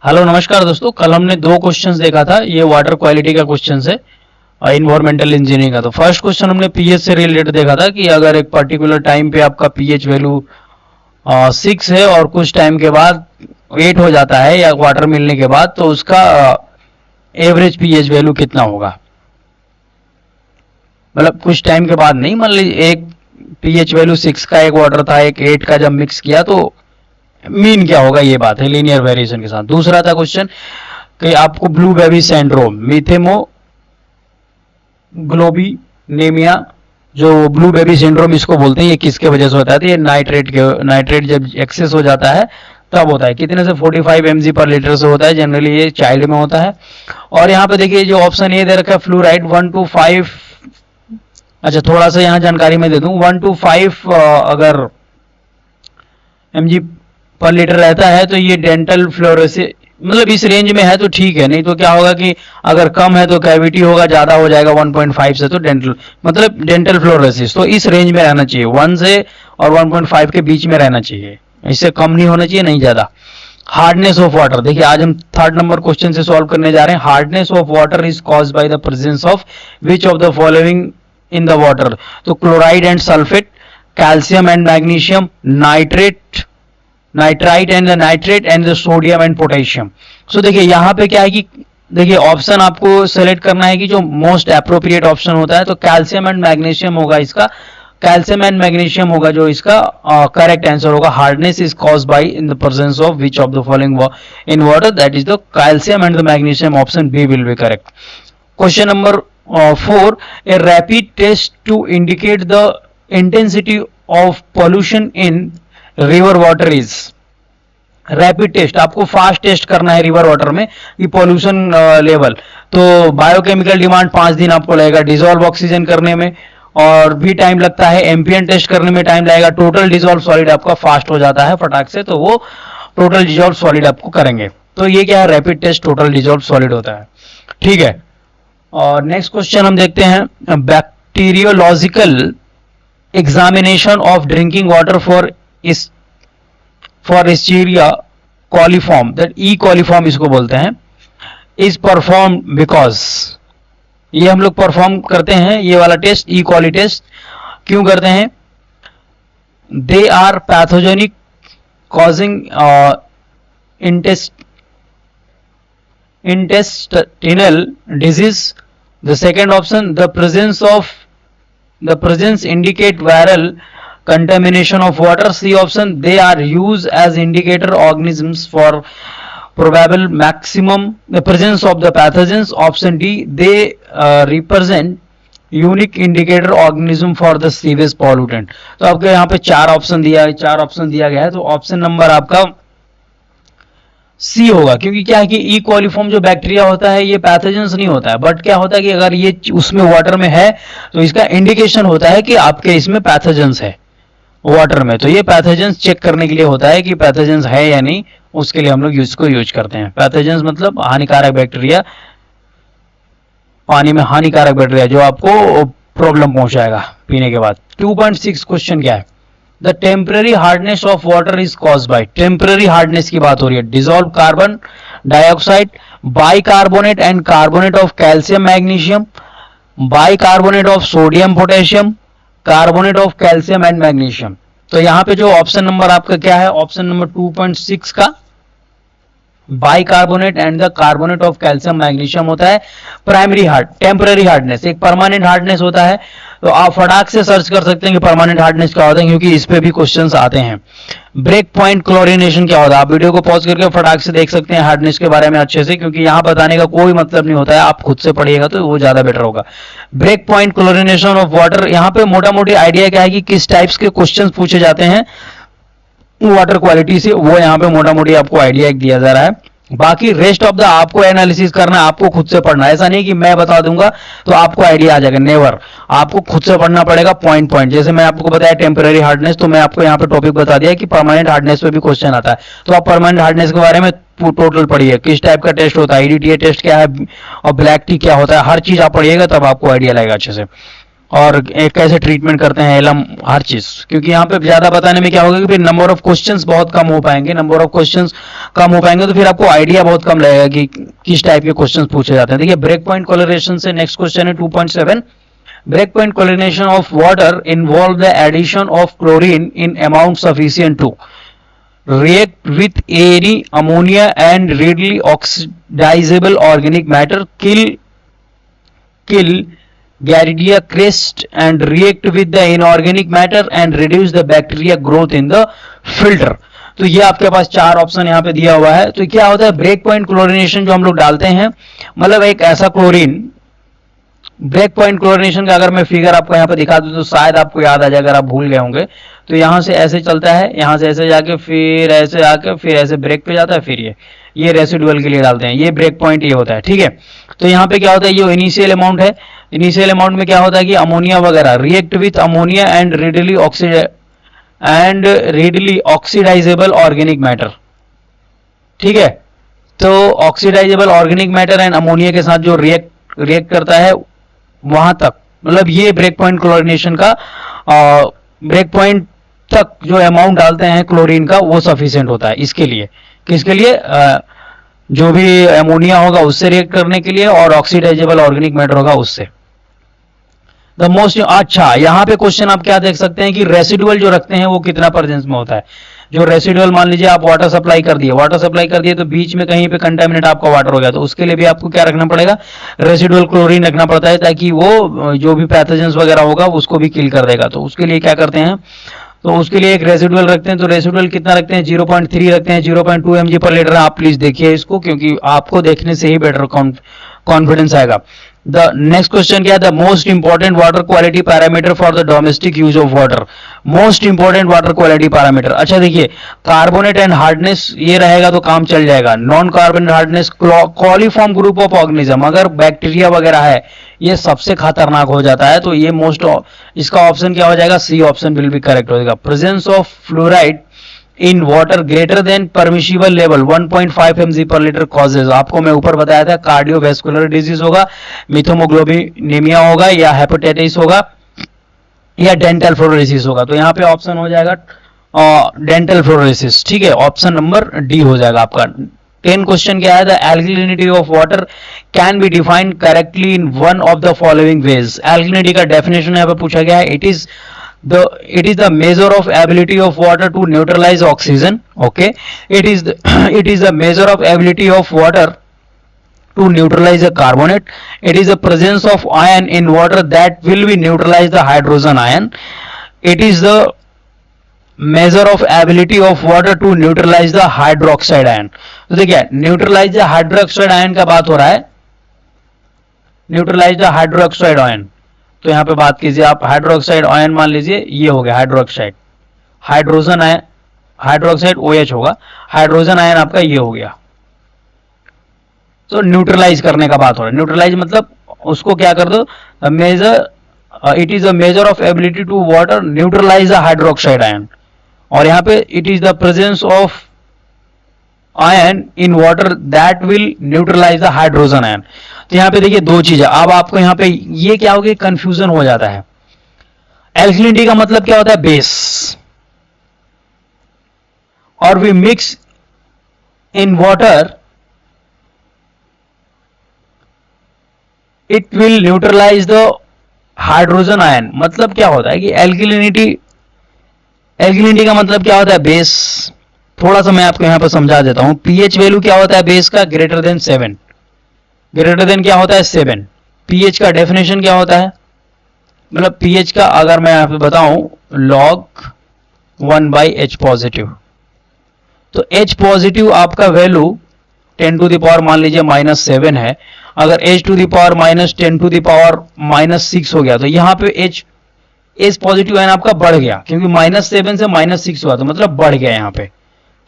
Hello नमस्कार दोस्तों। कल हमने दो क्वेश्चंस देखा था, ये वाटर क्वालिटी का क्वेश्चन है इन्वायरमेंटल इंजीनियरिंग का। तो फर्स्ट क्वेश्चन हमने पीएच से रिलेटेड देखा था कि अगर एक पर्टिकुलर टाइम पे आपका पीएच वैल्यू 6 है और कुछ टाइम के बाद 8 हो जाता है या वाटर मिलने के बाद, तो उसका एवरेज पीएच वैल्यू कितना होगा। मतलब कुछ टाइम के बाद नहीं, मान लीजिए एक पीएच वैल्यू 6 का एक वाटर था, एक 8 का जब मिक्स किया तो मीन क्या होगा, ये बात है लीनियर वेरिएशन के साथ। दूसरा था क्वेश्चन कि आपको ब्लू बेबी सिंड्रोम, मिथेमो ग्लोबिनेमिया, जो ब्लू बेबी सिंड्रोम इसको बोलते हैं, ये किसके वजह से होता है। तो ये नाइट्रेट जब एक्सेस हो जाता है तब होता है। कितने से 45 mg पर लीटर से होता है, जनरली ये चाइल्ड में होता है। और यहाँ पे देखिए जो ऑप्शन ये दे रखा है फ्लूराइड 1 to 5। अच्छा थोड़ा सा यहाँ जानकारी मैं दे दूं, 1 to 5 अगर mg पर लीटर रहता है तो ये डेंटल फ्लोरोसिस, मतलब इस रेंज में है तो ठीक है। नहीं तो क्या होगा कि अगर कम है तो कैविटी होगा, ज्यादा हो जाएगा 1.5 से तो डेंटल फ्लोरोसिस। तो इस रेंज में रहना चाहिए, 1 से और 1.5 के बीच में रहना चाहिए, इससे कम नहीं होना चाहिए, नहीं ज्यादा। हार्डनेस ऑफ वाटर, देखिए आज हम 3rd नंबर क्वेश्चन से सॉल्व करने जा रहे हैं। Hardness of water is caused by the presence of which of the following in the water. तो chloride and sulphate, calcium and magnesium, nitrite and the nitrate and the sodium and potassium. So देखिए यहाँ पे क्या है कि देखिए option आपको select करना है कि जो मोस्ट अप्रोप्रिएट ऑप्शन होता है। तो कैल्शियम एंड मैग्नीशियम होगा इसका, कैल्शियम एंड मैग्नीशियम होगा जो इसका करेक्ट आंसर होगा। Hardness is caused by in the presence of which of the following in water, that is the calcium and the magnesium, option B will be correct. Question number 4, a rapid test to indicate the intensity of pollution in river water is. Rapid test, आपको fast test करना है river water में कि pollution level. तो biochemical demand 5 दिन आपको लगेगा, dissolve oxygen करने में और भी टाइम लगता है, एम्पियन टेस्ट करने में टाइम लगेगा। टोटल डिजोल्व सॉलिड आपका फास्ट हो जाता है फटाक से, तो वो टोटल डिजोल्व सॉलिड आपको करेंगे। तो ये क्या है, rapid test total dissolve solid होता है, ठीक है। और नेक्स्ट क्वेश्चन हम देखते हैं, bacteriological examination of drinking water for Escherichia coliform, that E coliform इसको बोलते हैं, is performed because, ये हम लोग परफॉर्म करते हैं ये वाला टेस्ट, ई कॉली टेस्ट क्यों करते हैं। They are pathogenic causing intestinal disease. The second option, the presence indicate viral contamination of water. C option, they are used as indicator organisms for probable maximum the presence of the pathogens. Option D, they represent unique indicator organism for the sewage pollutant. तो आपको यहाँ पे 4 option दिया गया है, तो option number आपका सी होगा। क्योंकि क्या है कि ई कॉलीफॉर्म जो बैक्टीरिया होता है ये पैथोजेंस नहीं होता है, बट क्या होता है कि अगर ये उसमें वाटर में है तो इसका इंडिकेशन होता है कि आपके इसमें पैथोजेंस है वाटर में। तो ये पैथोजेंस चेक करने के लिए होता है कि पैथोजेंस है या नहीं, उसके लिए हम लोग इसको यूज करते हैं। पैथोजेंस मतलब हानिकारक बैक्टीरिया, पानी में हानिकारक बैक्टीरिया जो आपको प्रॉब्लम पहुंचाएगा पीने के बाद। 2.6 क्वेश्चन क्या है, the temporary hardness of water is caused bye. Temporary hardness की बात हो रही है, dissolve carbon dioxide, bicarbonate and carbonate of calcium magnesium, bicarbonate of sodium potassium, carbonate of calcium and magnesium. तो यहाँ पे जो ऑप्शन नंबर आपका क्या है, ऑप्शन नंबर 2.6 का bicarbonate and the carbonate of calcium magnesium होता है टेम्पररी हार्डनेस। एक परमानेंट हार्डनेस होता है, तो आप फटाक से सर्च कर सकते हैं कि परमानेंट हार्डनेस क्या होता है, क्योंकि इस पे भी क्वेश्चंस आते हैं। ब्रेक पॉइंट क्लोरिनेशन क्या होता है, आप वीडियो को पॉज करके फटाक से देख सकते हैं हार्डनेस के बारे में अच्छे से, क्योंकि यहाँ बताने का कोई मतलब नहीं होता है, आप खुद से पढ़िएगा तो वो ज्यादा बेटर होगा। Break point chlorination of water, यहाँ पे मोटा मोटी आइडिया क्या है कि किस टाइप्स के क्वेश्चन पूछे जाते हैं वाटर क्वालिटी से, वो यहाँ पे मोटा मोटी आपको आइडिया एक दिया जा रहा है। बाकी रेस्ट ऑफ द आपको एनालिसिस करना, आपको खुद से पढ़ना, ऐसा नहीं कि मैं बता दूंगा तो आपको आइडिया आ जाएगा, नेवर। आपको खुद से पढ़ना पड़ेगा पॉइंट पॉइंट। जैसे मैं आपको बताया टेम्पररी हार्डनेस, तो मैं आपको यहाँ पे टॉपिक बता दिया कि परमानेंट हार्डनेस पे भी क्वेश्चन आता है, तो आप परमानेंट हार्डनेस के बारे में टोटल पढ़िए, किस टाइप का टेस्ट होता है, ईडीटीए टेस्ट क्या है और ब्लैक टी क्या होता है, हर चीज आप पढ़िएगा तब आपको आइडिया लगेगा अच्छे से। और कैसे ट्रीटमेंट करते हैं एलम, हर चीज, क्योंकि यहाँ पे ज्यादा बताने में क्या होगा कि फिर नंबर ऑफ क्वेश्चंस बहुत कम हो पाएंगे, नंबर ऑफ क्वेश्चंस कम हो पाएंगे तो फिर आपको आइडिया बहुत कम लगेगा कि किस टाइप के क्वेश्चंस पूछे जाते हैं। देखिए ब्रेक पॉइंट कोरिलेशन से नेक्स्ट क्वेश्चन है 2.7, break point chlorination of water involve the addition of chlorine in amount sufficient to react with any ammonia and readily oxidizable organic matter, kill Giardia crest and react with the inorganic matter and reduce the bacteria growth in the filter। तो ये आपके पास चार option यहाँ पे दिया हुआ है। तो क्या होता है ब्रेक पॉइंट क्लोरिनेशन जो हम लोग डालते हैं, मतलब एक ऐसा क्लोरीन, ब्रेक पॉइंट क्लोरिनेशन का अगर मैं फिगर आपको यहाँ पे दिखा दूं तो शायद आपको याद आ जाए, अगर आप भूल गए होंगे तो यहाँ से ऐसे चलता है, यहाँ से ऐसे जाके फिर ऐसे आके फिर ऐसे ब्रेक पे जाता है, फिर ये रेसिडुअल के लिए डालते हैं, ये ब्रेक पॉइंट ये होता है, ठीक है। तो यहाँ पे क्या होता है, ये इनिशियल अमाउंट है, इनिशियल अमाउंट में क्या होता है कि अमोनिया वगैरह react with ammonia and readily oxidisable organic matter, ठीक है। तो oxidisable organic matter and ammonia के साथ जो रिएक्ट करता है वहां तक, मतलब ये ब्रेक पॉइंट क्लोरिनेशन का ब्रेक पॉइंट तक जो अमाउंट डालते हैं क्लोरीन का वो सफिशिएंट होता है इसके लिए, किसके लिए, जो भी अमोनिया होगा उससे रिएक्ट करने के लिए और ऑक्सीडाइजेबल ऑर्गेनिक मैटर होगा उससे। द मोस्ट, अच्छा यहाँ पे क्वेश्चन आप क्या देख सकते हैं कि रेसिडुअल जो रखते हैं वो कितना परसेंट में होता है। जो रेसिडुअल मान लीजिए आप वाटर सप्लाई कर दिए तो बीच में कहीं पे कंटामिनेट आपका वाटर हो गया, तो उसके लिए भी आपको क्या रखना पड़ेगा, रेसिडुअल क्लोरीन रखना पड़ता है, ताकि वो जो भी पैथोजेंस वगैरह होगा उसको भी किल कर देगा। तो उसके लिए क्या करते हैं, तो उसके लिए एक रेसिडुअल रखते हैं। तो रेसिडुअल कितना रखते हैं, 0.3 रखते हैं, 0.2 mg पर लीटर। आप प्लीज देखिए इसको, क्योंकि आपको देखने से ही बेटर कॉन्फिडेंस आएगा। द नेक्स्ट क्वेश्चन क्या है, the most important water quality parameter for the domestic use of water, most important water quality parameter. अच्छा देखिए, कार्बोनेट एंड हार्डनेस ये रहेगा तो काम चल जाएगा, non carbonate hardness, coliform group of organism, अगर बैक्टीरिया वगैरह है ये सबसे खतरनाक हो जाता है, तो ये मोस्ट, इसका ऑप्शन क्या हो जाएगा, C option will be correct हो जाएगा। Presence of fluoride in water greater than permissible level 1.5 mg per litre causes, आपको मैं ऊपर बताया था कार्डियोवैस्कुलर डिजीज होगा, मिथोमोग्लोबिनेमिया होगा, या हेपेटाइटिस होगा, या डेंटल फ्लोरोसिस होगा। तो यहाँ पे ऑप्शन हो जाएगा डेंटल फ्लोरोसिस, ठीक है, ऑप्शन नंबर डी हो जाएगा आपका। 10 क्वेश्चन क्या है, the alkalinity of water can be defined correctly in one of the following veg. Alkalinity का डेफिनेशन यहाँ पे पूछा गया है, it is the measure of ability of water to neutralize oxygen, okay, it is the measure of ability of water to neutralize a carbonate, it is the presence of ion in water that will be neutralize the hydrogen ion, it is the measure of ability of water to neutralize the hydroxide ion। तो देखिए neutralize the hydroxide ion का बात हो रहा है, neutralize the hydroxide ion, तो यहां पे बात कीजिए आप, हाइड्रोक्साइड आयन मान लीजिए ये हो गया hydroxide, hydrogen ion, hydroxide OH होगा, हाइड्रोजन आयन आपका ये हो गया। तो न्यूट्रलाइज करने का बात हो रहा है, न्यूट्रलाइज मतलब उसको क्या कर दो, measure, it is a measure of ability to water neutralize the hydroxide ion, और यहाँ पे it is the presence of ion in water that will neutralise the hydrogen ion. तो यहाँ पे देखिए दो चीजें, अब आपको यहाँ पे ये क्या हो गया, कंफ्यूजन हो जाता है। एल्कलिनिटी का मतलब क्या होता है, बेस, और we mix in water it will neutralise the hydrogen ion. मतलब क्या होता है कि एल्कलिनिटी का मतलब क्या होता है, बेस। थोड़ा सा मैं आपको यहां पर समझा देता हूं। पीएच वैल्यू क्या होता है बेस का, ग्रेटर देन 7, ग्रेटर देन क्या होता है 7। पीएच का डेफिनेशन क्या होता है, मतलब पीएच का अगर मैं आपको बताऊं log 1/H पॉजिटिव, तो H पॉजिटिव आपका वैल्यू 10 टू द पावर मान लीजिए -7 है, अगर H to the power -10 to the power -6 हो गया, तो यहाँ पे H पॉजिटिव आयन आपका बढ़ गया, क्योंकि -7 से -6 हुआ, तो मतलब बढ़ गया यहाँ पे,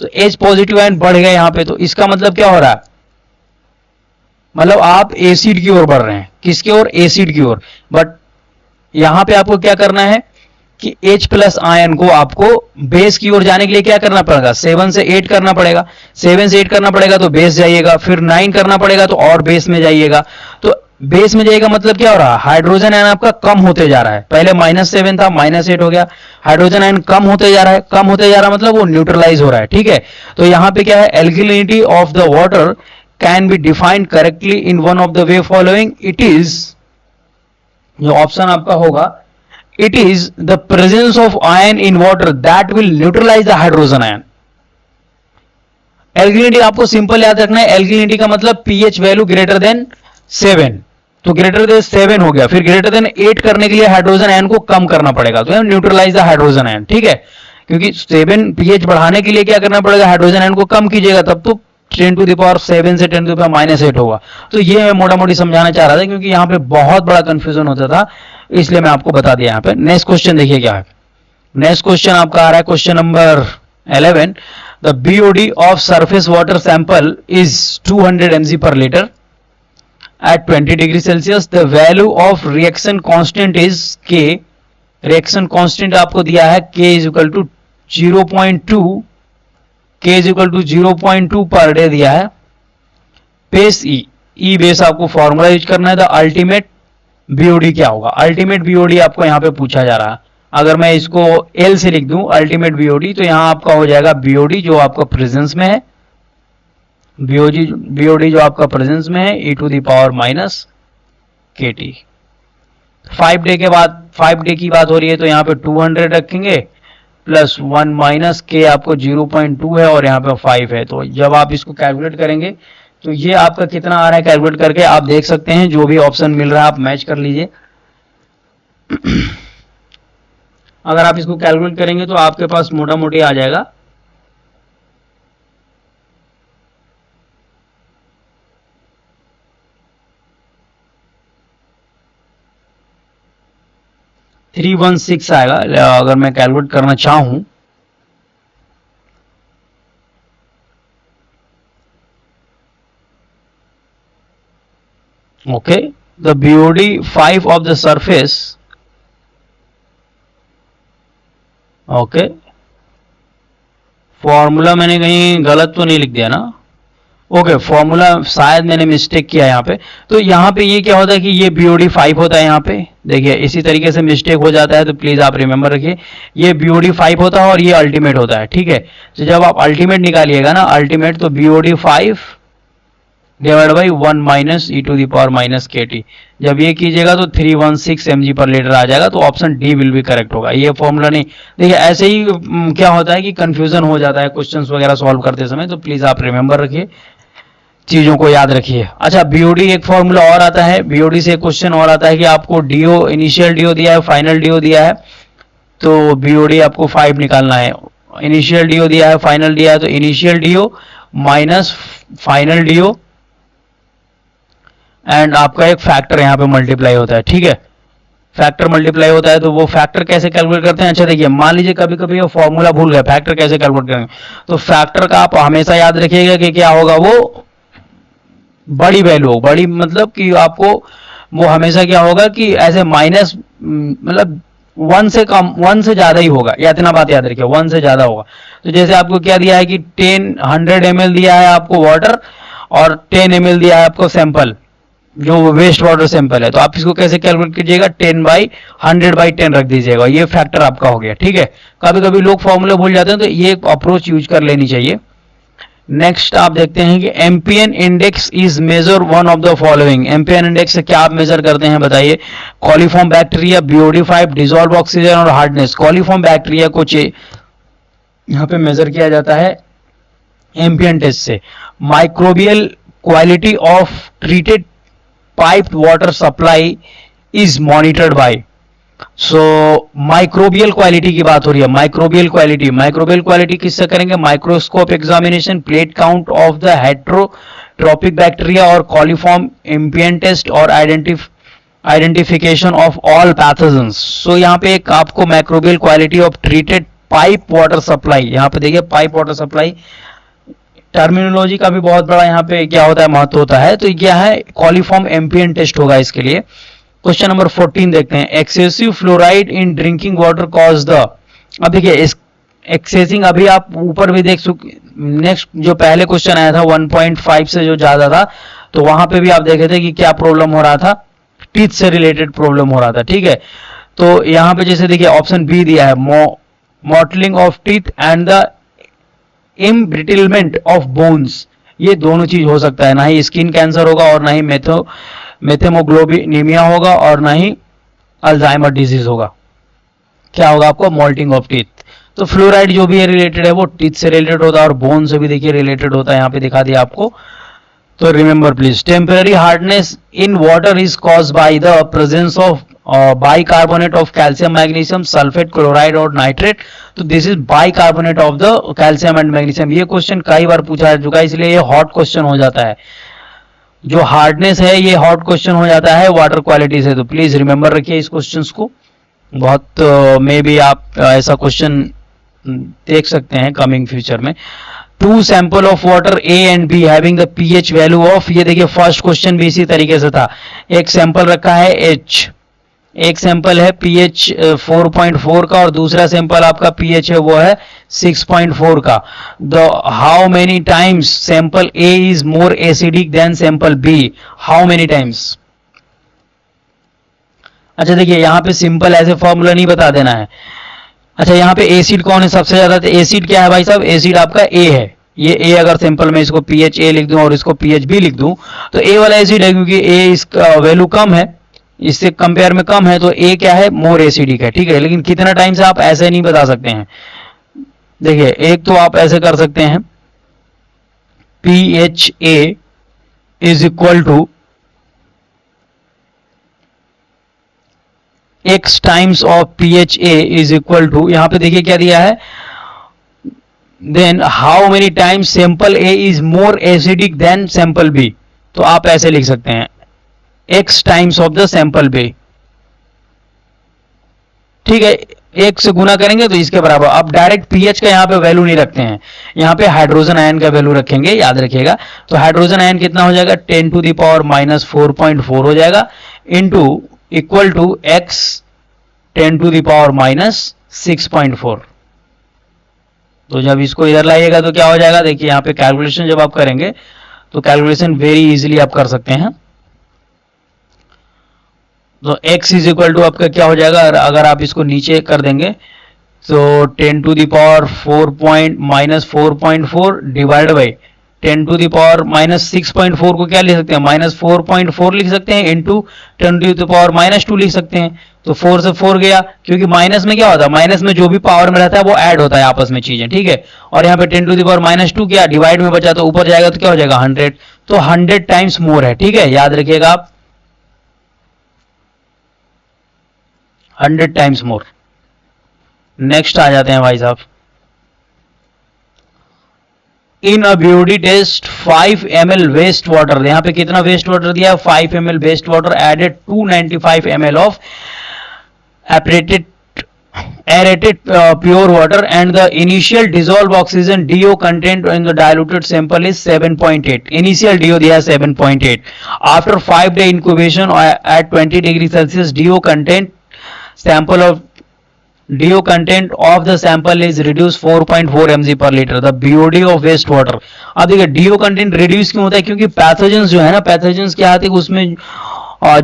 तो H पॉजिटिव आयन बढ़ गया यहाँ पे। तो इसका मतलब क्या हो रहा है, मतलब आप एसिड की ओर बढ़ रहे हैं, किसकी ओर, एसिड की ओर। बट यहां पे आपको क्या करना है कि H प्लस आयन को आपको बेस की ओर जाने के लिए क्या करना पड़ेगा, 7 से 8 करना पड़ेगा, 7 से 8 करना पड़ेगा तो बेस जाइएगा, फिर 9 करना पड़ेगा तो और बेस में जाइएगा। तो बेस में जाएगा मतलब क्या हो रहा है, हाइड्रोजन आयन आपका कम होते जा रहा है, पहले -7 था -8 हो गया, हाइड्रोजन आयन कम होते जा रहा है, कम होते जा रहा है मतलब वो न्यूट्रलाइज हो रहा है, ठीक है। तो यहां पे क्या है, alkalinity of the water can be defined correctly in one of the way following, it is, जो ऑप्शन आपका होगा, it is the presence of ion in water that will neutralise the hydrogen ion. Alkalinity आपको simple याद रखना है, एल्किलिनिटी का मतलब pH value greater than 7, तो ग्रेटर देन 7 हो गया, फिर ग्रेटर देन 8 करने के लिए हाइड्रोजन आयन को कम करना पड़ेगा, तो न्यूट्रलाइज द हाइड्रोजन आयन, ठीक है। क्योंकि 7 पीएच बढ़ाने के लिए क्या करना पड़ेगा, हाइड्रोजन आयन को कम कीजिएगा, तब तो 10⁻7 से 10⁻8 होगा। तो ये मैं मोटा मोटी समझाना चाह रहा था, क्योंकि यहाँ पे बहुत बड़ा कंफ्यूजन होता था, इसलिए मैं आपको बता दिया। यहाँ पे नेक्स्ट क्वेश्चन देखिए क्या है। नेक्स्ट क्वेश्चन आपका आ रहा है question number 11, the BOD of surface water sample is 200 mg per liter at 20 degree Celsius. The value of reaction constant is K. Reaction constant आपको दिया है K is equal to 0.2, K is equal to 0.2 per day दिया है। Base E, E base आपको formula use करना है। The ultimate BOD क्या होगा, अल्टीमेट बीओडी आपको यहाँ पे पूछा जा रहा है। अगर मैं इसको L से लिख दूं अल्टीमेट बीओडी, तो यहाँ आपका हो जाएगा बीओडी जो आपका प्रेजेंस में है, बीओडी जो आपका प्रेजेंस में है, e⁻ kT। 5 डे के बाद 5 डे की बात हो रही है, तो यहाँ पे 200 रखेंगे प्लस 1 माइनस के आपको 0.2 है और यहाँ पे 5 है। तो जब आप इसको कैलकुलेट करेंगे तो ये आपका कितना आ रहा है, कैलकुलेट करके आप देख सकते हैं, जो भी ऑप्शन मिल रहा है आप मैच कर लीजिए। अगर आप इसको कैलकुलेट करेंगे तो आपके पास मोटा मोटी आ जाएगा 316 आएगा, अगर मैं कैलकुलेट करना चाहूं। Okay, the BOD 5 of the surface, okay, formula मैंने कहीं गलत तो नहीं लिख दिया ना, ओके, फॉर्मूला शायद मैंने मिस्टेक किया यहाँ पे। तो यहाँ पे ये क्या होता है कि ये बीओडी 5 होता है, यहाँ पे देखिए इसी तरीके से मिस्टेक हो जाता है, तो प्लीज आप रिमेंबर रखिए, ये बीओडी 5 होता है और ये अल्टीमेट होता है, ठीक है। तो जब आप अल्टीमेट निकालिएगा ना, अल्टीमेट, तो BOD 5 divide by 1 minus e⁻ kT, जब ये कीजिएगा तो 316 mg पर लीटर आ जाएगा। तो option D will be correct होगा, ये फॉर्मूला नहीं। देखिए ऐसे ही क्या होता है कि कंफ्यूजन हो जाता है क्वेश्चंस वगैरह सॉल्व करते समय, तो प्लीज आप रिमेंबर रखिए, चीजों को याद रखिए। अच्छा, बीओडी एक फॉर्मूला और आता है, बीओडी से एक क्वेश्चन और आता है कि आपको डीओ, इनिशियल डीओ दिया है, फाइनल डीओ दिया है, तो बीओडी आपको 5 निकालना है। इनिशियल डीओ दिया है, फाइनल दिया है, तो initial DO minus final DO and आपका एक फैक्टर यहाँ पे मल्टीप्लाई होता है, ठीक है। फैक्टर मल्टीप्लाई होता है, तो वो फैक्टर कैसे कैलकुलेट करते हैं। अच्छा देखिए, मान लीजिए कभी कभी वो फॉर्मूला भूल गए, फैक्टर कैसे कैलकुलेट करेंगे, तो फैक्टर का आप हमेशा याद रखिएगा कि क्या होगा, वो बड़ी वैल्यू हो, बड़ी मतलब कि आपको वो हमेशा क्या होगा कि ऐसे माइनस मतलब 1 से कम, 1 से ज्यादा ही होगा, या इतना बात याद रखिए, 1 से ज्यादा होगा। तो जैसे आपको क्या दिया है कि 100 ml दिया है आपको वाटर और 10 ml दिया है आपको सैंपल, जो वेस्ट वाटर सैंपल है, तो आप इसको कैसे कैलकुलेट कीजिएगा, 10/100/10 रख दीजिएगा, ये फैक्टर आपका हो गया, ठीक है। कभी कभी लोग फॉर्मूला भूल जाते हैं, तो ये अप्रोच यूज कर लेनी चाहिए। नेक्स्ट आप देखते हैं कि MPN index is measure one of the following. MPN index से क्या आप मेजर करते हैं बताइए, coliform bacteria, BOD 5, dissolve oxygen और हार्डनेस। कॉलीफॉर्म बैक्टीरिया को यहाँ पे मेजर किया जाता है एम्पियन टेस्ट से। Microbial quality of treated piped water supply is monitored by. So microbial quality की बात हो रही है, माइक्रोबियल क्वालिटी किससे करेंगे, microscope examination, plate count of the heterotrophic bacteria और कॉलीफॉर्म एम्पियन टेस्ट और आइडेंटिफिकेशन ऑफ ऑल पैथोजेंस। सो यहाँ पे एक आपको microbial quality of treated pipe water supply, यहाँ पे देखिए पाइप वाटर सप्लाई, टर्मिनोलॉजी का भी बहुत बड़ा यहाँ पे क्या होता है, महत्व होता है। तो क्या है, कॉलीफॉर्म एम्पियन टेस्ट होगा इसके लिए। क्वेश्चन नंबर 14 देखते हैं, excessive fluoride in drinking water cause the. अब देखिए इस एक्सेसिंग अभी आप ऊपर भी देख नेक्स्ट जो पहले क्वेश्चन आया था 1.5 से जो ज्यादा था, तो वहां पे भी आप देखे थे कि क्या प्रॉब्लम हो रहा था, टीथ से रिलेटेड प्रॉब्लम हो रहा था, ठीक है। तो यहाँ पे जैसे देखिए ऑप्शन बी दिया है, mottling of teeth and the embrittlement of bones, ये दोनों चीज हो सकता है, ना ही स्किन कैंसर होगा और ना ही मेथेमोग्लोबिनीमिया होगा और ना ही अल्जाइमर डिजीज होगा। क्या होगा आपको, मॉल्टिंग ऑफ टीथ। तो फ्लोराइड जो भी है रिलेटेड है वो टीथ से रिलेटेड होता है और बोन से भी देखिए रिलेटेड होता है, यहाँ पे दिखा दिया आपको। तो remember please, temporary hardness in water is caused by the presence of bicarbonate of calcium, magnesium, sulphate, chloride और नाइट्रेट। तो this is bicarbonate of the calcium and magnesium. ये क्वेश्चन कई बार पूछा जा चुका है, इसलिए ये हॉट क्वेश्चन हो जाता है। जो हार्डनेस है ये हॉट क्वेश्चन हो जाता है वाटर क्वालिटी से, तो प्लीज रिमेंबर रखिए इस क्वेश्चन को। बहुत मे बी आप ऐसा क्वेश्चन देख सकते हैं कमिंग फ्यूचर में। Two sample of water A and B having the pH value of, ये देखिए फर्स्ट क्वेश्चन भी इसी तरीके से था। एक सैंपल रखा है एच, एक सैंपल है पीएच 4.4 का और दूसरा सैंपल आपका पीएच है वो है 6.4 का। The how many times sample A is more acidic than sample B, how many times. अच्छा देखिए यहाँ पे सिंपल ऐसे फॉर्मूला नहीं बता देना है। अच्छा यहाँ पे एसिड कौन है सबसे ज्यादा, तो एसिड क्या है भाई साहब, एसिड आपका ए है। ये ए अगर सिंपल में इसको पीएच ए लिख दूं और इसको पीएच बी लिख दूं तो ए वाला एसिड है, क्योंकि ए इसका वैल्यू कम है, इससे कंपेयर में कम है, तो ए क्या है, मोर एसिडिक है, ठीक है। लेकिन कितना टाइम से आप ऐसे नहीं बता सकते हैं। देखिए एक तो आप ऐसे कर सकते हैं, pH A is equal to x times of pH A is equal to, यहां पे देखिए क्या दिया है, then how many times sample A is more acidic than sample B। तो आप ऐसे लिख सकते हैं x times of the sample B, ठीक है। एक से गुना करेंगे तो इसके बराबर। अब डायरेक्ट pH का यहाँ पे वैल्यू नहीं रखते हैं, यहाँ पे हाइड्रोजन आयन का वैल्यू रखेंगे, याद रखिएगा। तो हाइड्रोजन आयन कितना हो जाएगा, 10 टू द पावर -4.4 हो जाएगा, into equal to x 10 to the power -6.4। तो जब इसको इधर लाइएगा तो क्या हो जाएगा, देखिए यहाँ पे कैलकुलेशन जब आप करेंगे तो कैलकुलेशन वेरी इजीली आप कर सकते हैं। तो x इज इक्वल टू आपका क्या हो जाएगा, अगर आप इसको नीचे कर देंगे तो 10 to the power -4.4 divide by 10 to the power -6.4 को क्या लिख सकते हैं, -4.4 लिख सकते हैं, इंटू 10 टू द पावर -2 लिख सकते हैं। तो 4 से 4 गया, क्योंकि माइनस में क्या होता है, माइनस में जो भी पावर में रहता है वो ऐड होता है आपस में चीजें, ठीक है। और यहाँ पे 10 टू द पावर -2 क्या डिवाइड में बचा, तो ऊपर जाएगा तो क्या हो जाएगा 100, तो 100 टाइम्स मोर है, ठीक है, याद रखिएगा आप 100 टाइम्स मोर। नेक्स्ट आ जाते हैं भाई साहब, in a beauty test 5 ml waste water, यहाँ पे कितना वेस्ट वाटर दिया है, 5 ml waste water added 295 ml of aerated pure water and the initial dissolved oxygen DO content in the diluted sample is 7.8. Initial DO दिया 7.8. After 5 day incubation at 20 degree Celsius, DO content of the sample is reduced 4.4 mg per liter. The BOD of waste water. अब देखिए DO content reduce क्यों होता है, क्योंकि pathogens जो है ना, पैथोजेंस क्या आते हैं उसमें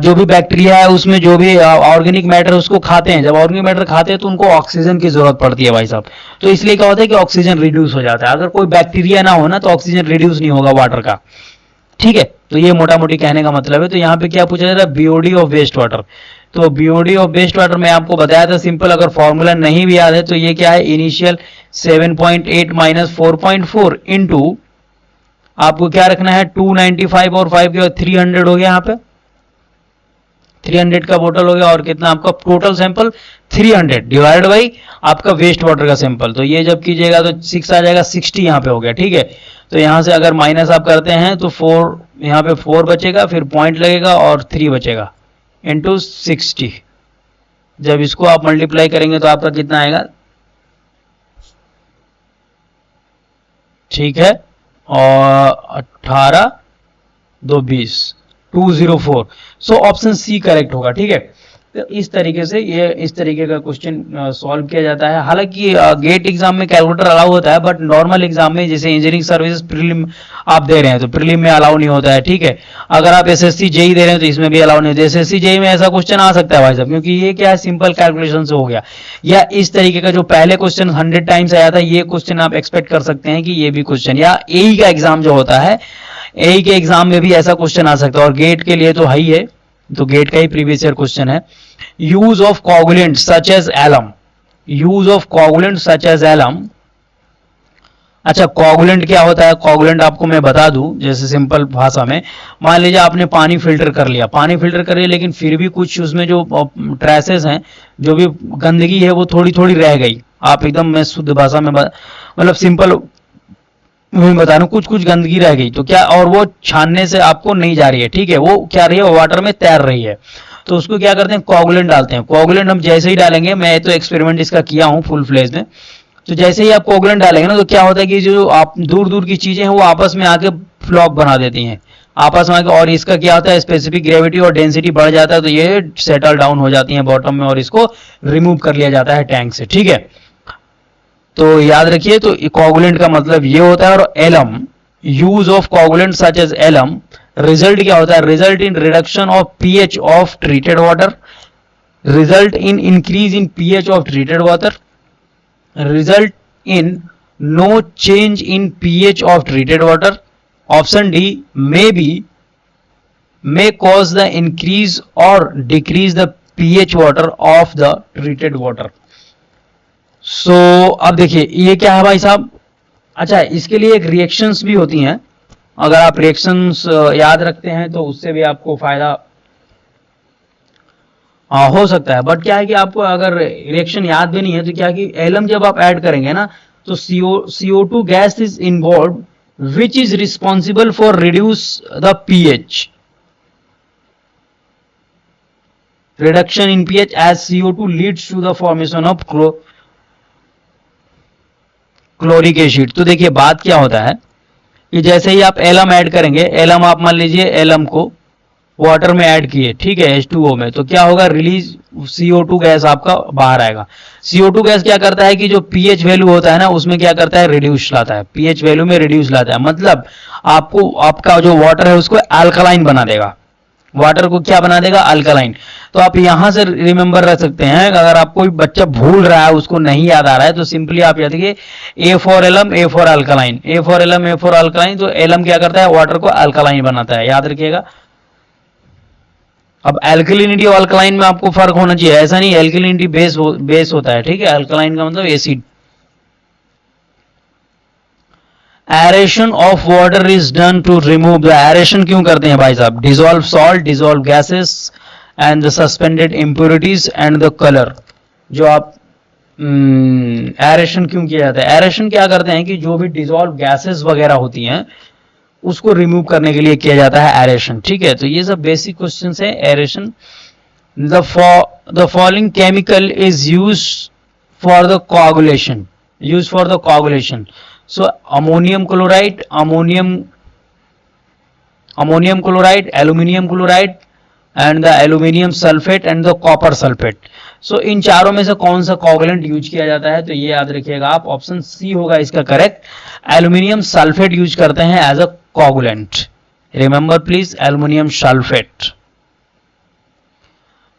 जो भी बैक्टीरिया है उसमें जो भी ऑर्गेनिक मैटर उसको खाते हैं, जब ऑर्गेनिक मैटर खाते हैं तो उनको ऑक्सीजन की जरूरत पड़ती है भाई साहब। तो इसलिए क्या होता है कि ऑक्सीजन रिड्यूस हो जाता है, अगर कोई बैक्टीरिया ना हो ना तो ऑक्सीजन रिड्यूस नहीं होगा वाटर का, ठीक है। तो ये मोटा मोटी कहने का मतलब है। तो यहाँ पे क्या पूछा जा रहा है, बीओडी ऑफ वेस्ट वाटर। तो बीओडी ऑफ वेस्ट वाटर में आपको बताया था सिंपल, अगर फॉर्मूला नहीं भी याद है तो ये क्या है, इनिशियल 7.8 माइनस 4.4 इंटू आपको क्या रखना है 295 और 5 के 300 हो गया, यहाँ पे 300 का बोतल हो गया, और कितना आपका टोटल सैंपल 300 डिवाइड बाई आपका वेस्ट वाटर का सैंपल। तो ये जब कीजिएगा तो 6 आ जाएगा, 60 यहाँ पे हो गया, ठीक है। तो यहाँ से अगर माइनस आप करते हैं तो 4 यहाँ पे 4 बचेगा, फिर पॉइंट लगेगा और 3 बचेगा इंटू 60। जब इसको आप मल्टीप्लाई करेंगे तो आपका कितना आएगा, ठीक है, और 18 2 20 204। सो ऑप्शन सी करेक्ट होगा, ठीक है। तो इस तरीके से ये इस तरीके का क्वेश्चन सॉल्व किया जाता है। हालांकि गेट एग्जाम में कैलकुलेटर अलाउ होता है, बट नॉर्मल एग्जाम में जैसे इंजीनियरिंग सर्विसेज प्रीलिम आप दे रहे हैं तो प्रीलिम में अलाउ नहीं होता है, ठीक है। अगर आप एसएससी जेई दे रहे हैं तो इसमें भी अलाउ नहीं होता है। एसएससी जेई में ऐसा क्वेश्चन आ सकता है भाई साहब, क्योंकि ये क्या है, सिंपल कैलकुलेशन से हो गया। या इस तरीके का जो पहले क्वेश्चन 100 टाइम्स आया था, ये क्वेश्चन आप एक्सपेक्ट कर सकते हैं कि ये भी क्वेश्चन, या एई का एग्जाम जो होता है, एई के एग्जाम में भी ऐसा क्वेश्चन आ सकता है। और गेट के लिए तो है ही है, तो गेट का ही प्रीवियस ईयर क्वेश्चन है। Use of coagulant such as alum, use of coagulant such as alum. अच्छा, कोगुलेंट क्या होता है? कोगुलेंट आपको मैं बता दूं, जैसे सिंपल भाषा में, मान लीजिए आपने पानी फिल्टर कर लिया, पानी फिल्टर कर लिया, लेकिन फिर भी कुछ उसमें जो ट्रेसेस हैं, जो भी गंदगी है, वो थोड़ी थोड़ी रह गई। आप एकदम, मैं शुद्ध भाषा में मतलब सिंपल मैं बता रहा हूँ, कुछ कुछ गंदगी रह गई तो क्या, और वो छानने से आपको नहीं जा रही है, ठीक है, वो क्या रही है, वाटर में तैर रही है, तो उसको क्या करते हैं, कोगुलेंट डालते हैं। कोगुलेंट हम जैसे ही डालेंगे, मैं तो एक्सपेरिमेंट इसका किया हूँ फुल फ्लेज में, तो जैसे ही आप कोगुलेंट डालेंगे ना, तो क्या होता है कि जो आप दूर दूर की चीजें हैं वो आपस में आके फ्लॉक बना देती हैं आपस में आके, और इसका क्या होता है, स्पेसिफिक ग्रेविटी और डेंसिटी बढ़ जाता है, तो ये सेटल डाउन हो जाती है बॉटम में, और इसको रिमूव कर लिया जाता है टैंक से, ठीक है। तो याद रखिए, तो कोगुलेंट का मतलब ये होता है। और alum, use of coagulant such as alum, result क्या होता है, result in reduction of pH of treated water, result in increase in pH of treated water, result in no change in pH of treated water. Option D, may cause the increase or decrease the pH water of the treated water. So अब देखिए ये क्या है भाई साहब। अच्छा, इसके लिए एक रिएक्शंस भी होती हैं, अगर आप रिएक्शंस याद रखते हैं तो उससे भी आपको फायदा हो सकता है। बट क्या है कि आपको अगर रिएक्शन याद भी नहीं है, तो क्या है कि एलम जब आप ऐड करेंगे ना, तो CO2 gas is involve which is responsible for reduce the pH, reduction in pH as CO2 leads to the formation of chloric acid. तो देखिए बात क्या होता है कि जैसे ही आप एलम ऐड करेंगे, एलम आप मान लीजिए एलम को वाटर में ऐड किए, ठीक है, H2O में, तो क्या होगा, रिलीज CO2 गैस आपका बाहर आएगा। CO2 गैस क्या करता है कि जो pH वैल्यू होता है ना, उसमें क्या करता है, रिड्यूस लाता है, pH वैल्यू में रिड्यूस लाता है, मतलब आपको आपका जो वाटर है उसको अल्कलाइन बना देगा, वाटर को क्या बना देगा, अल्कलाइन। तो आप यहां से रिमेंबर रख सकते हैं, अगर आप कोई बच्चा भूल रहा है, उसको नहीं याद आ रहा है, तो सिंपली आप याद रखिए A for alum, A for alkaline, A for alum, A for alkaline. तो एलम क्या करता है, वाटर को अल्कलाइन बनाता है, याद रखिएगा। अब एल्कलिनिटी और अल्कलाइन में आपको फर्क होना चाहिए, ऐसा नहीं एल्कलिनिटी बेस होता है, ठीक है, अल्कलाइन का मतलब acid. Aeration of water is done to remove the, aeration क्यों करते हैं भाई साहब, dissolve salt, dissolve gases and the suspended impurities and the colour. जो आप एरेशन क्यों किया जाता है, एरेशन क्या करते हैं कि जो भी डिसॉल्व गैसेस वगैरह होती हैं उसको रिमूव करने के लिए किया जाता है एरेशन, ठीक है। तो ये सब बेसिक क्वेश्चंस है aeration. The following chemical is use for the coagulation, use for the coagulation. So ammonium chloride, ammonium chloride, aluminium chloride and the aluminium sulphate and the copper sulphate. So इन चारों में से कौन सा coagulant use किया जाता है, तो ये याद रखिएगा आप, ऑप्शन सी होगा इसका करेक्ट। एल्यूमिनियम सल्फेट यूज करते हैं as a coagulant, remember please, aluminium sulphate.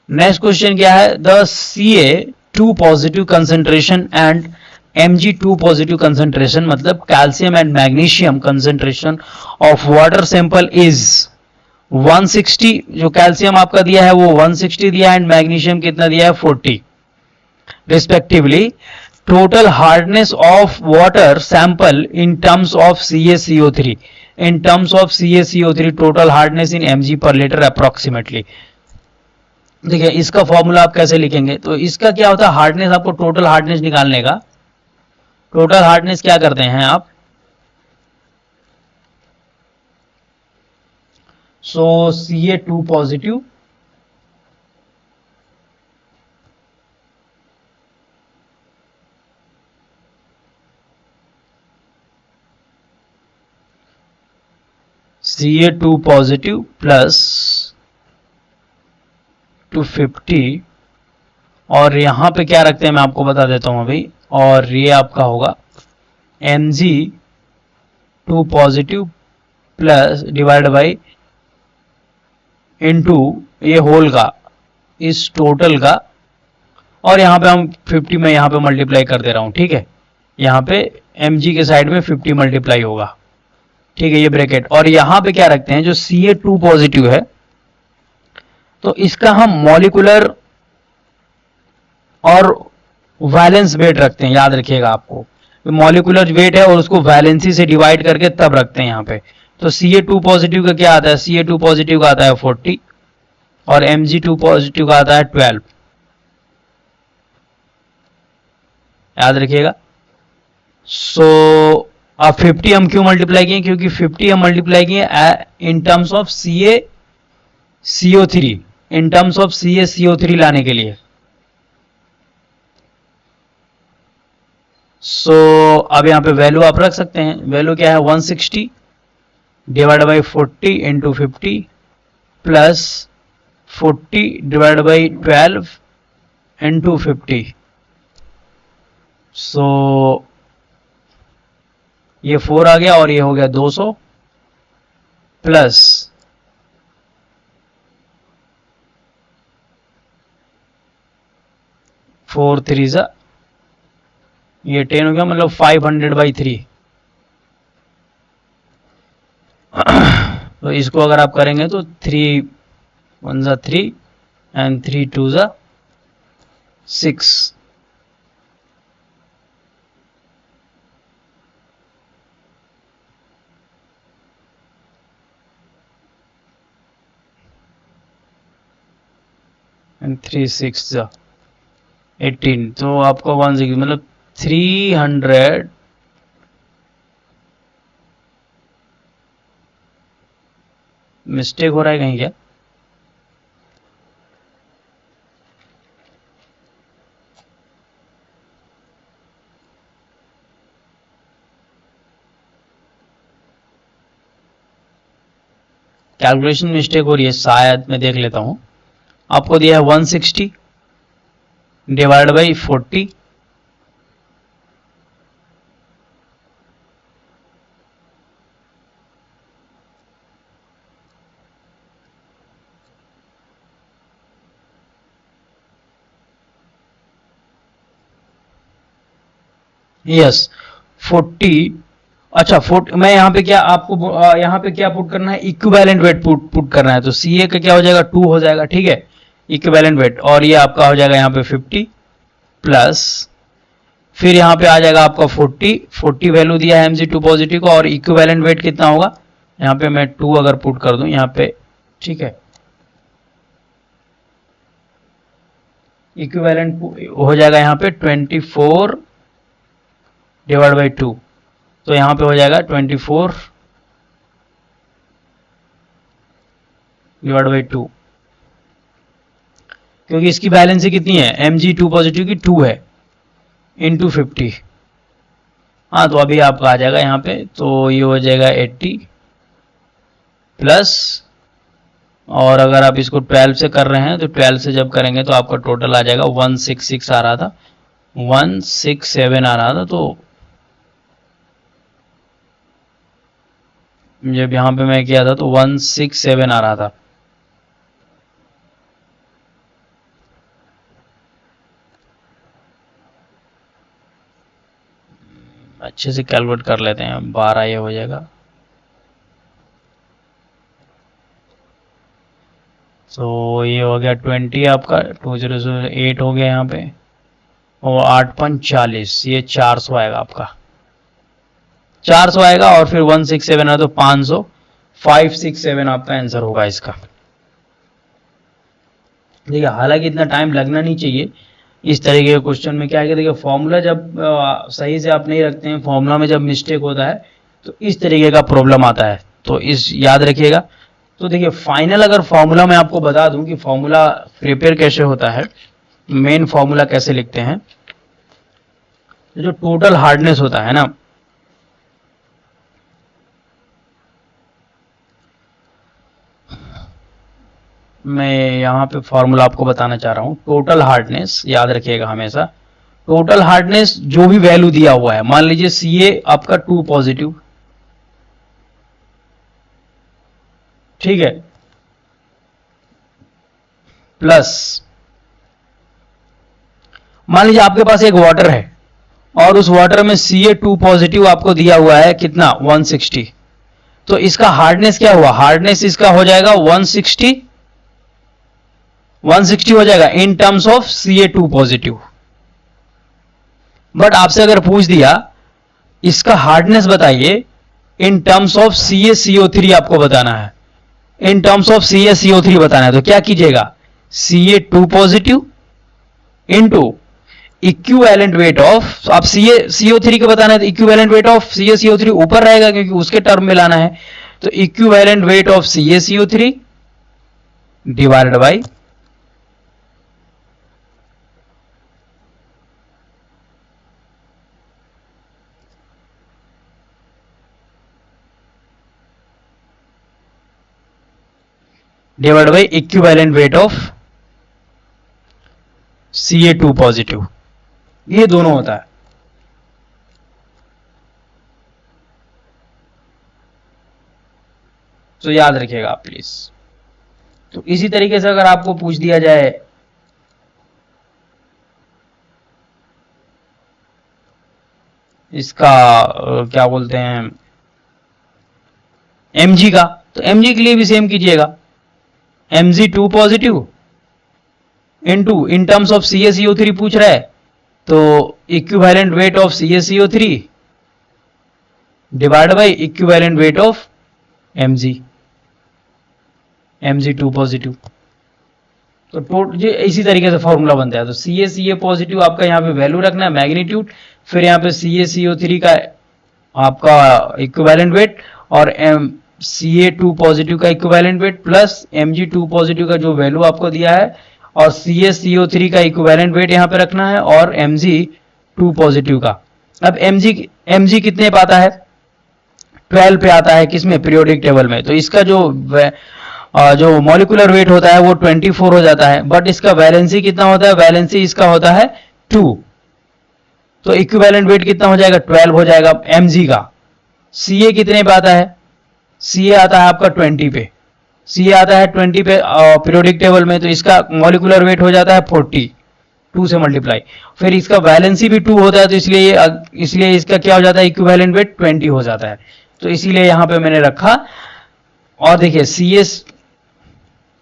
Next question क्या है, the Ca2 positive concentration and Mg2 positive concentration, मतलब calcium and magnesium concentration of water sample is 160, जो calcium आपका दिया है वो 160 दिया है, एंड मैग्नीशियम कितना दिया है, 40 respectively. Total hardness of water sample in terms of CaCO3, in terms of CaCO3 total hardness in mg per litre approximately. देखिए इसका फॉर्मूला आप कैसे लिखेंगे, तो इसका क्या होता है, हार्डनेस, आपको टोटल हार्डनेस निकालने का, टोटल हार्डनेस क्या करते हैं आप, सो Ca2 positive Ca2 positive plus 50 और यहाँ पे क्या रखते हैं मैं आपको बता देता हूँ अभी, और ये आपका होगा Mg2 positive plus divide by into ये होल का, इस टोटल का, और यहाँ पे हम 50 में यहाँ पे मल्टीप्लाई कर दे रहा हूँ, ठीक है। यहाँ पे Mg के साइड में 50 मल्टीप्लाई होगा, ठीक है, ये ब्रैकेट। और यहाँ पे क्या रखते हैं, जो Ca2 पॉजिटिव है तो इसका हम मॉलिकुलर और वैलेंस वेट रखते हैं, याद रखिएगा आपको, मॉलिकुलर वेट है और उसको वैलेंसी से डिवाइड करके तब रखते हैं यहाँ पे। तो Ca2 पॉजिटिव का क्या आता है, Ca2 पॉजिटिव का आता है 40 और Mg2 पॉजिटिव का आता है 12, याद रखिएगा। सो अब 50 हम क्यों मल्टीप्लाई किए, क्योंकि 50 हम मल्टीप्लाई किए in terms of CaCO3, in terms of CaCO3 लाने के लिए। सो अब यहाँ पे वैल्यू आप रख सकते हैं, वैल्यू क्या है 160 divide by 40 into 50 plus 40 divide by 12 into 50। सो ये 4 आ गया और ये हो गया 200 प्लस 4 3 जा, ये 10 हो गया, मतलब 500/3। तो इसको अगर आप करेंगे तो 3 1 जा 3 एंड 3 2 जा 6। एंड 3 6 जा 18, तो आपको 160 मतलब 300 मिस्टेक हो रहा है कहीं क्या, कैलकुलेशन मिस्टेक हो रही है शायद, मैं देख लेता हूं। आपको दिया है 160 डिवाइड बाई 40 यस 40। अच्छा 40 मैं यहाँ पे क्या आपको यहाँ पे क्या पुट करना है, इक्विवेलेंट वेट पुट करना है। तो Ca का क्या हो जाएगा 2 हो जाएगा, ठीक है, इक्विवेलेंट वेट, और ये आपका हो जाएगा यहाँ पे 50 प्लस, फिर यहाँ पे आ जाएगा आपका 40 वैल्यू दिया है Mg2 पॉजिटिव को, और इक्विवेलेंट वेट कितना होगा, यहाँ पे मैं 2 अगर पुट कर दूं यहाँ पे, ठीक है, इक्विवेलेंट हो जाएगा यहाँ पे 24 डिवाइड बाई 2, तो यहाँ पे हो जाएगा 24 डिवाइड बाई 2, क्योंकि इसकी वैलेंसी कितनी है, Mg2 पॉजिटिव की 2 है इंटू 50। हाँ तो अभी आपका आ जाएगा यहाँ पे, तो ये हो जाएगा 80 प्लस, और अगर आप इसको 12 से कर रहे हैं तो 12 से जब करेंगे तो आपका टोटल आ जाएगा 166 आ रहा था, 167 आ रहा था। तो जब यहाँ पे मैं किया था तो 167 आ रहा था। अच्छे से कैलकुलेट कर लेते हैं, 12 ये हो जाएगा, तो ये हो गया 20 आपका, 2008 हो गया यहाँ पे, और 8×5 = ये 400 आएगा आपका, 400 आएगा, और फिर 167 है तो 500, 567 आपका आंसर होगा इसका। देखिए हालांकि इतना टाइम लगना नहीं चाहिए इस तरीके के क्वेश्चन में। क्या है कि देखिए फॉर्मूला जब सही से आप नहीं रखते हैं, फॉर्मूला में जब मिस्टेक होता है तो इस तरीके का प्रॉब्लम आता है, तो इस याद रखिएगा। तो देखिए फाइनल अगर फॉर्मूला मैं आपको बता दूं कि फॉर्मूला प्रिपेयर कैसे होता है, मेन फॉर्मूला कैसे लिखते हैं, जो टोटल हार्डनेस होता है ना, मैं यहाँ पे फॉर्मूला आपको बताना चाह रहा हूँ। टोटल हार्डनेस याद रखिएगा हमेशा, टोटल हार्डनेस जो भी वैल्यू दिया हुआ है, मान लीजिए सी ए आपका 2 पॉजिटिव, ठीक है, प्लस मान लीजिए आपके पास एक वाटर है और उस वाटर में Ca2 पॉजिटिव आपको दिया हुआ है कितना 160, तो इसका हार्डनेस क्या हुआ, हार्डनेस इसका हो जाएगा 160 हो जाएगा in terms of Ca2 positive. But आपसे अगर पूछ दिया इसका हार्डनेस बताइए इन टर्म्स ऑफ CaCO3 आपको बताना है, इन टर्म्स ऑफ CaCO3 बताना है, तो क्या कीजिएगा Ca2 positive into equivalent weight of, आप CO3 के बताना है तो इक्विवेलेंट वेट ऑफ CaCO3 ऊपर रहेगा क्योंकि उसके टर्म में लाना है, तो equivalent weight of CaCO3 divided by equivalent weight of Ca2 positive, ये दोनों होता है। तो याद रखिएगा आप प्लीज। तो इसी तरीके से अगर आपको पूछ दिया जाए इसका क्या बोलते हैं mg का, तो mg के लिए भी सेम कीजिएगा, mg2 positive into in terms of CaCO3 पूछ रहा है, तो equivalent weight of CaCO3 divide by equivalent weight of mg2 positive. तो टोटल इसी तरीके से फॉर्मूला बनता है। तो Ca पॉजिटिव आपका यहाँ पे वैल्यू रखना है मैग्नीट्यूड, फिर यहाँ पे CaCO3 का आपका इक्विवेलेंट वेट और Ca2 पॉजिटिव का equivalent weight plus Mg2 positive का जो वैल्यू आपको दिया है और CaCO3 का इक्विवेलेंट वेट यहाँ पे रखना है और Mg2 पॉजिटिव का। अब Mg कितने पे आता है, 12 पे आता है, किसमें, पीरियोडिक टेबल में, तो इसका जो मॉलिक्यूलर वेट होता है वो 24 हो जाता है, बट इसका वैलेंसी कितना होता है, वैलेंसी इसका होता है 2, तो इक्विवेलेंट वेट कितना हो जाएगा 12 हो जाएगा Mg का। Ca कितने पे आता है, Ca आता है आपका 20 पे, Ca आता है 20 पे पीरियोडिक टेबल में, तो इसका मॉलिक्यूलर वेट हो जाता है 40, 2 से मल्टीप्लाई, फिर इसका वैलेंसी भी 2 होता है, तो इसलिए इसका क्या हो जाता है, इक्विवेलेंट वेट 20 हो जाता है, तो इसीलिए यहां पे मैंने रखा। और देखिए Cs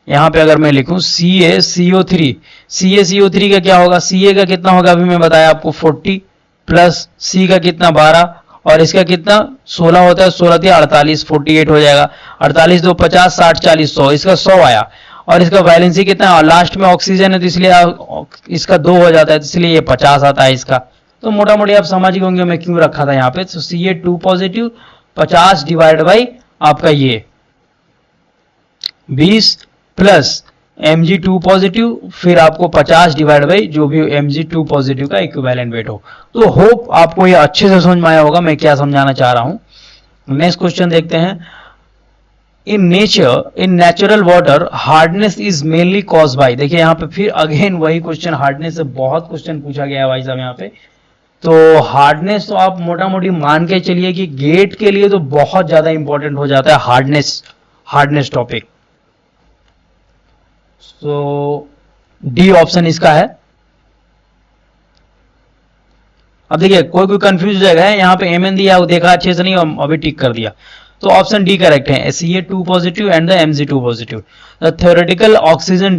यहां पे अगर मैं लिखूं CaCO3 का क्या होगा, Ca का कितना होगा अभी मैं बताया आपको 40 प्लस C का कितना 12 और इसका कितना 16 होता है, 16 थी 48, 48 हो जाएगा, 48 2 50 60 40 100, इसका 100 आया और इसका वैलेंसी कितना, लास्ट में ऑक्सीजन है तो इसलिए इसका 2 हो जाता है, तो इसलिए ये 50 आता है इसका। तो मोटा मोटी आप समझ गए होंगे मैं क्यों रखा था यहाँ पे। तो Ca2 पॉजिटिव 50 डिवाइड बाई आपका ये 20 प्लस Mg2 पॉजिटिव, फिर आपको 50 डिवाइड बाई जो भी Mg2 पॉजिटिव का इक्विवेलेंट वेट हो। तो होप आपको ये अच्छे से समझ में आया होगा मैं क्या समझाना चाह रहा हूं। नेक्स्ट क्वेश्चन देखते हैं। In natural water hardness is mainly cause by, देखिए यहाँ पे फिर अगेन वही क्वेश्चन, हार्डनेस से बहुत क्वेश्चन पूछा गया है भाई साहब यहाँ पे। तो हार्डनेस तो आप मोटा मोटी मान के चलिए कि गेट के लिए तो बहुत ज्यादा इंपॉर्टेंट हो जाता है हार्डनेस टॉपिक। तो डी ऑप्शन इसका है। अब देखिए कोई कंफ्यूज हो जाएगा, यहाँ पे एम एन दिया वो देखा अच्छे से नहीं, अभी टिक कर दिया, तो ऑप्शन डी करेक्ट है, Ca2 positive and the Mg2 positive. The theoretical oxygen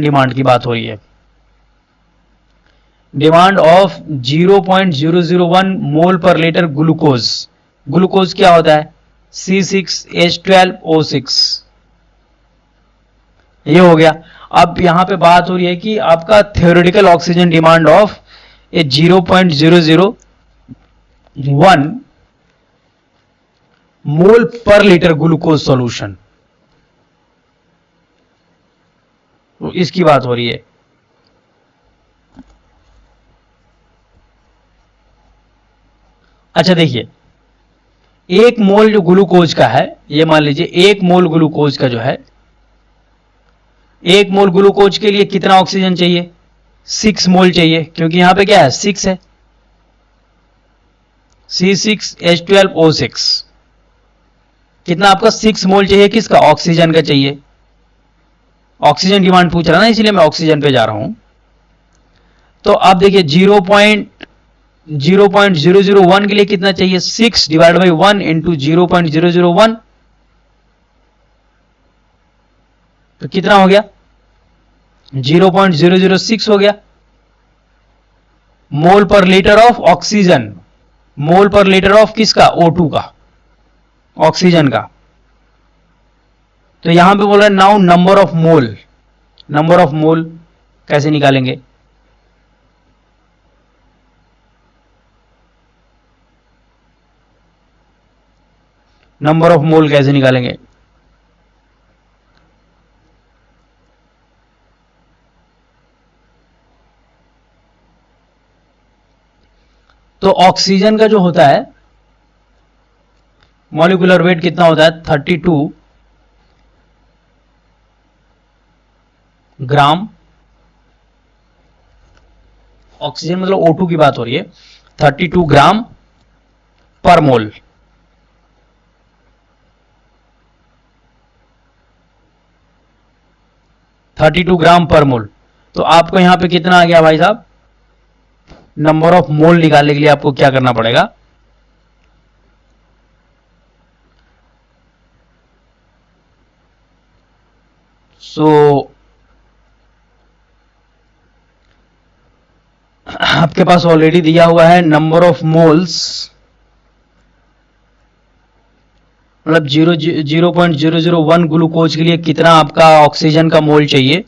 demand की बात हो रही है, डिमांड ऑफ 0.001 मोल पर लीटर ग्लूकोज क्या होता है, C6H12O6, ये हो गया। अब यहां पे बात हो रही है कि आपका थ्योरेटिकल ऑक्सीजन डिमांड ऑफ 0.001 मोल पर लीटर ग्लूकोज सॉल्यूशन, तो इसकी बात हो रही है। अच्छा देखिए एक मोल जो ग्लूकोज का है, ये मान लीजिए एक मोल ग्लूकोज का जो है, एक मोल ग्लूकोज के लिए कितना ऑक्सीजन चाहिए? 6 मोल चाहिए, क्योंकि यहां पे क्या है 6 है, C6H12O6। कितना आपका 6 मोल चाहिए, किसका? ऑक्सीजन का चाहिए। ऑक्सीजन डिमांड पूछ रहा ना, इसलिए मैं ऑक्सीजन पे जा रहा हूं। तो आप देखिए 0.001 के लिए कितना चाहिए? 6 डिवाइड बाई 1 इंटू 0.001, तो कितना हो गया? 0.006 हो गया मोल पर लीटर ऑफ ऑक्सीजन। मोल पर लीटर ऑफ किसका? O2 का, ऑक्सीजन का। तो यहां पे बोल रहा है now number of mole. Number of mole कैसे निकालेंगे? नंबर ऑफ मोल कैसे निकालेंगे? तो ऑक्सीजन का जो होता है मॉलिक्यूलर वेट कितना होता है? 32 ग्राम। ऑक्सीजन मतलब O2 की बात हो रही है, 32 ग्राम पर मोल। ग्राम पर मोल। तो आपको यहां पे कितना आ गया भाई साहब? नंबर ऑफ मोल निकालने के लिए आपको क्या करना पड़ेगा? आपके पास ऑलरेडी दिया हुआ है नंबर ऑफ मोल्स, मतलब 0.001 ग्लूकोज के लिए कितना आपका ऑक्सीजन का मोल चाहिए?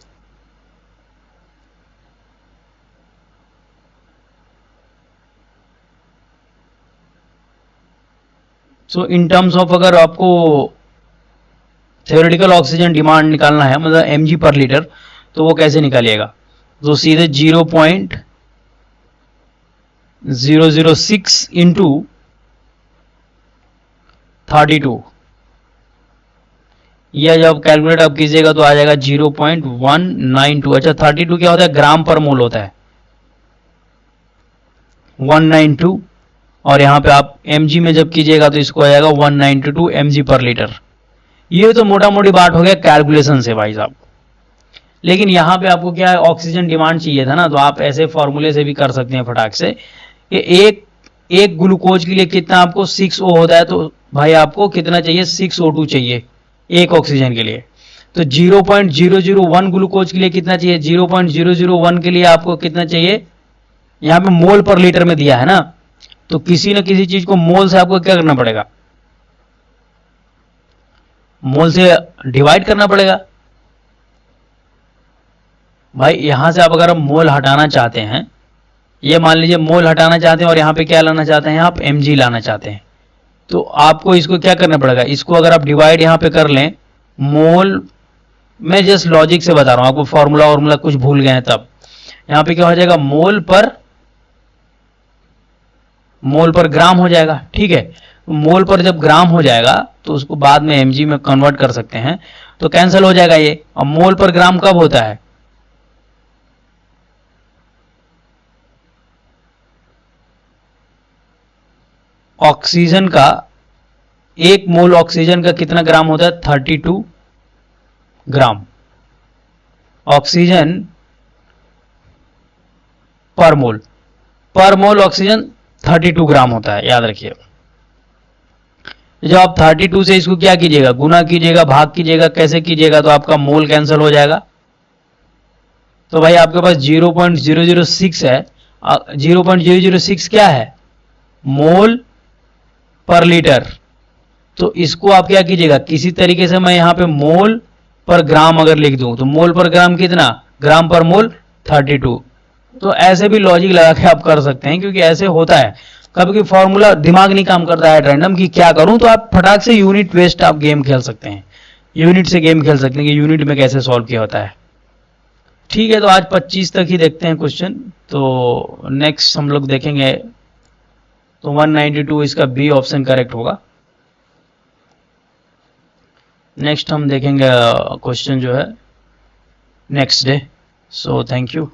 सो इन टर्म्स ऑफ अगर आपको थ्योरेटिकल ऑक्सीजन डिमांड निकालना है, मतलब mg पर लीटर, तो वो कैसे निकालिएगा? तो सीधे 0.006 इंटू 32, यह जब कैलकुलेट आप कीजिएगा तो आ जाएगा 0.192। अच्छा 32 क्या होता है? ग्राम पर मोल होता है, 192। और यहां पे आप mg में जब कीजिएगा तो इसको आ जाएगा 192 mg पर लीटर। ये तो मोटा मोटी बात हो गया कैलकुलेशन से भाई साहब। लेकिन यहां पे आपको क्या है, ऑक्सीजन डिमांड चाहिए था ना, तो आप ऐसे फॉर्मूले से भी कर सकते हैं फटाक से कि एक ग्लूकोज के लिए कितना आपको 6O होता है, तो भाई आपको कितना चाहिए? 6O2 चाहिए एक ऑक्सीजन के लिए। तो 0.001 ग्लूकोज के लिए कितना चाहिए? 0.001 के लिए आपको कितना चाहिए? यहां पे मोल पर लीटर में दिया है ना, तो किसी न किसी चीज को मोल से आपको क्या करना पड़ेगा? मोल से डिवाइड करना पड़ेगा। भाई यहां से आप अगर मोल हटाना चाहते हैं, ये मान लीजिए मोल हटाना चाहते हैं और यहां पे क्या लाना चाहते हैं? आप mg लाना चाहते हैं, तो आपको इसको क्या करना पड़ेगा? इसको अगर आप डिवाइड यहां पे कर लें, मोल, मैं जस्ट लॉजिक से बता रहा हूं आपको, फॉर्मूला कुछ भूल गए हैं तब। यहां पे क्या हो जाएगा? मोल पर ग्राम हो जाएगा, ठीक है। मोल पर जब ग्राम हो जाएगा तो उसको बाद में mg में कन्वर्ट कर सकते हैं, तो कैंसिल हो जाएगा ये। और मोल पर ग्राम कब होता है? ऑक्सीजन का, एक मोल ऑक्सीजन का कितना ग्राम होता है? 32 ग्राम ऑक्सीजन पर मोल। पर मोल ऑक्सीजन 32 ग्राम होता है, याद रखिए। जब आप 32 से इसको क्या कीजिएगा? गुना कीजिएगा, भाग कीजिएगा, कैसे कीजिएगा? तो आपका मोल कैंसिल हो जाएगा। तो भाई आपके पास 0.006 है। 0.006 क्या है? मोल पर लीटर। तो इसको आप क्या कीजिएगा? किसी तरीके से मैं यहां पे मोल पर ग्राम अगर लिख दूं, तो मोल पर ग्राम कितना? ग्राम पर मोल 32। तो ऐसे भी लॉजिक लगा के आप कर सकते हैं, क्योंकि ऐसे होता है कभी कभी फॉर्मूला दिमाग नहीं काम करता है रैंडम कि क्या करूं, तो आप फटाक से यूनिट बेस्ड आप गेम खेल सकते हैं, यूनिट से गेम खेल सकते हैं कि यूनिट में कैसे सॉल्व किया होता है। ठीक है, तो आज 25 तक ही देखते हैं क्वेश्चन, तो नेक्स्ट हम लोग देखेंगे। तो 192 इसका बी ऑप्शन करेक्ट होगा। नेक्स्ट हम देखेंगे क्वेश्चन जो है next day. So thank you.